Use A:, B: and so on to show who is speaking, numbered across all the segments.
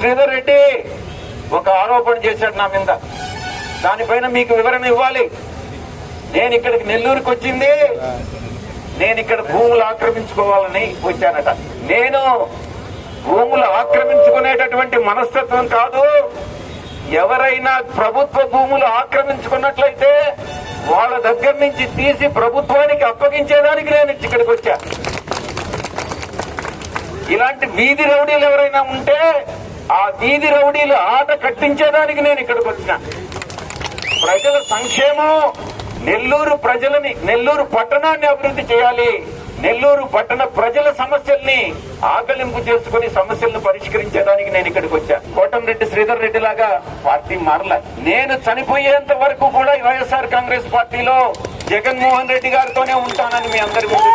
A: శ్రీధర్ రెడ్డి ఒక ఆరోపణ చేశాడు నా మీద. దానిపైన మీకు వివరణ ఇవ్వాలి. నేను ఇక్కడికి నెల్లూరుకి వచ్చింది, నేను ఇక్కడ భూములు ఆక్రమించుకోవాలని వచ్చానట. నేను భూములు ఆక్రమించుకునేటటువంటి మనస్తత్వం కాదు. ఎవరైనా ప్రభుత్వ భూములు ఆక్రమించుకున్నట్లయితే వాళ్ళ దగ్గర నుంచి తీసి ప్రభుత్వానికి అప్పగించేదానికి నేను ఇక్కడికి వచ్చా. ఇలాంటి వీధి రౌడీలు ఎవరైనా ఉంటే ఆ వీధి రౌడీలు ఆట కట్టించేదానికి నేను ఇక్కడికి వచ్చిన. ప్రజల సంక్షేమం, నెల్లూరు పట్టణాన్ని అభివృద్ధి చేయాలి. నెల్లూరు పట్టణ ప్రజల సమస్యల్ని ఆకలింపు చేసుకుని సమస్యలను పరిష్కరించేదానికి నేను ఇక్కడికి వచ్చా. కోటంరెడ్డి శ్రీధర్ రెడ్డి లాగా పార్టీ మారల. నేను చనిపోయేంత వరకు కూడా వైఎస్ఆర్ కాంగ్రెస్ పార్టీలో జగన్మోహన్ రెడ్డి గారితోనే ఉంటానని మీ అందరి ముందు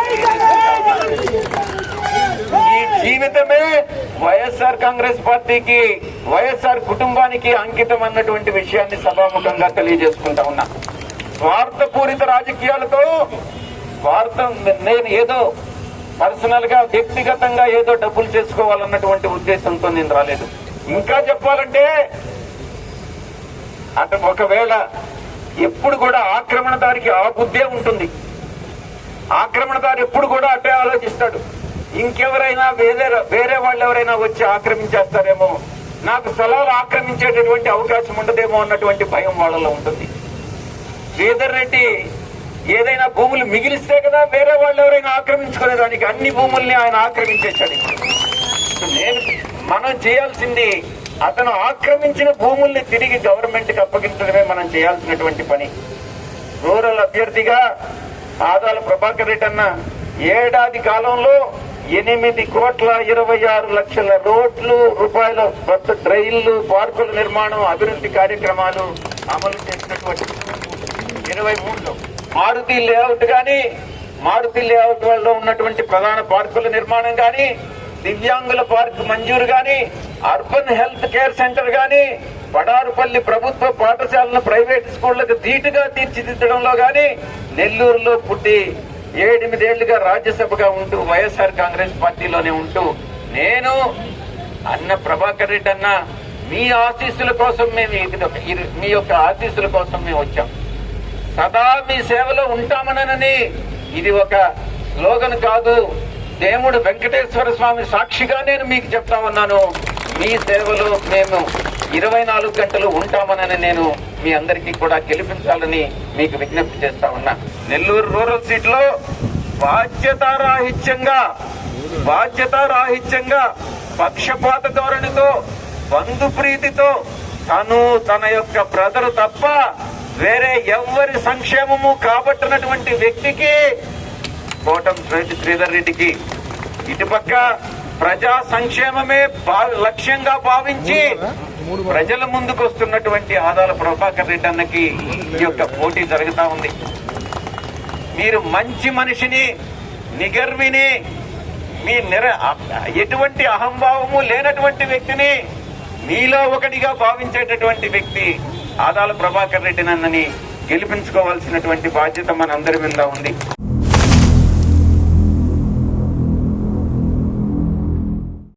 A: ఈ జీవితమే వైఎస్ఆర్ కాంగ్రెస్ పార్టీకి, వైఎస్ఆర్ కుటుంబానికి అంకితం అన్నటువంటి విషయాన్ని సభాముఖంగా తెలియజేసుకుంటా ఉన్నా. స్వార్థపూరిత రాజకీయాలతో నేను ఏదో పర్సనల్ గా వ్యక్తిగతంగా ఏదో డబ్బులు చేసుకోవాలన్నటువంటి ఉద్దేశంతో నేను రాలేదు. ఇంకా చెప్పాలంటే అంటే ఒకవేళ ఎప్పుడు కూడా ఆక్రమణదారికి ఆ బుద్ధే ఉంటుంది. ఆక్రమణదారు ఎప్పుడు కూడా అట్టే ఆలోచిస్తాడు. ఇంకెవరైనా వేరే వాళ్ళు ఎవరైనా వచ్చి ఆక్రమించేస్తారేమో, నాకు స్థలాలు ఆక్రమించేటటువంటి అవకాశం ఉండదేమో అన్నటువంటి భయం వాళ్ళలో ఉంటుంది. శ్రీధర్ రెడ్డి ఏదైనా భూములు మిగిలిస్తే కదా వేరే వాళ్ళు ఎవరైనా ఆక్రమించుకునేదానికి. అన్ని భూముల్ని ఆయన ఆక్రమించేశాడు. మనం చేయాల్సింది అతను ఆక్రమించిన భూముల్ని తిరిగి గవర్నమెంట్ కి అప్పగించడమే మనం చేయాల్సినటువంటి పని. రూరల్ అభ్యర్థిగా ఆదాల ప్రభాకర్ రెడ్డి అన్న ఏడాది కాలంలో 8,26,00,000 రూపాయల కొత్త డ్రైన్లు, పార్కుల నిర్మాణం, అభివృద్ధి కార్యక్రమాలు అమలు చేసినటువంటి 23లో మారుతి లేఅవుట్ గాని, మారుతి లేఅవుట్ లో ఉన్నటువంటి ప్రధాన పార్కుల నిర్మాణం గాని, దివ్యాంగుల పార్క్ మంజూరు గాని, అర్బన్ హెల్త్ కేర్ సెంటర్ గాని, పడారుపల్లి ప్రభుత్వ పాఠశాలను ప్రైవేట్ స్కూళ్లకు ధీటుగా తీర్చిదిద్దడంలో గాని, నెల్లూరులో పుట్టి 7-8 ఏళ్లుగా రాజ్యసభగా ఉంటూ వైఎస్ఆర్ కాంగ్రెస్ పార్టీలోనే ఉంటూ నేను అన్న ప్రభాకర్ రెడ్డి అన్న మీ ఆశీస్సుల కోసం మీ యొక్క ఆశీస్సుల కోసం మేము వచ్చాం. సదా మీ సేవలో ఉంటామనని ఇది ఒక స్లోగన్ కాదు. దేవుడు వెంకటేశ్వర స్వామి సాక్షిగా నేను మీకు చెప్తా ఉన్నాను. మీ సేవలో మేము 24 గంటలు ఉంటామనని నేను మీ అందరికీ కూడా గెలిపించాలని మీకు విజ్ఞప్తి చేస్తా ఉన్నా. నెల్లూరు రూరల్ సీట్ లో బాధ్యతారాహిత్యంగా పక్షపాత ధోరణితో, బంధు ప్రీతితో తన యొక్క బ్రదరు తప్ప వేరే ఎవ్వరి సంక్షేమము కాబట్టినటువంటి వ్యక్తికి, కోటంరెడ్డి శ్రీధర్ రెడ్డికి ఇటుపక్క ప్రజా సంక్షేమమే లక్ష్యంగా భావించి ప్రజల ముందుకు వస్తున్నటువంటి ఆదాల ప్రభాకర్ రెడ్డి అన్నకి ఈ యొక్క పోటీ జరుగుతా ఉంది. మీరు మంచి మనిషిని, నిగర్విని, మీ ఎటువంటి అహంభావము లేనటువంటి వ్యక్తిని మీలో ఒకటిగా భావించేటటువంటి వ్యక్తి ఆదాల ప్రభాకర్ రెడ్డి నన్నని గెలిపించుకోవాల్సినటువంటి బాధ్యత మనందరి మీద ఉంది.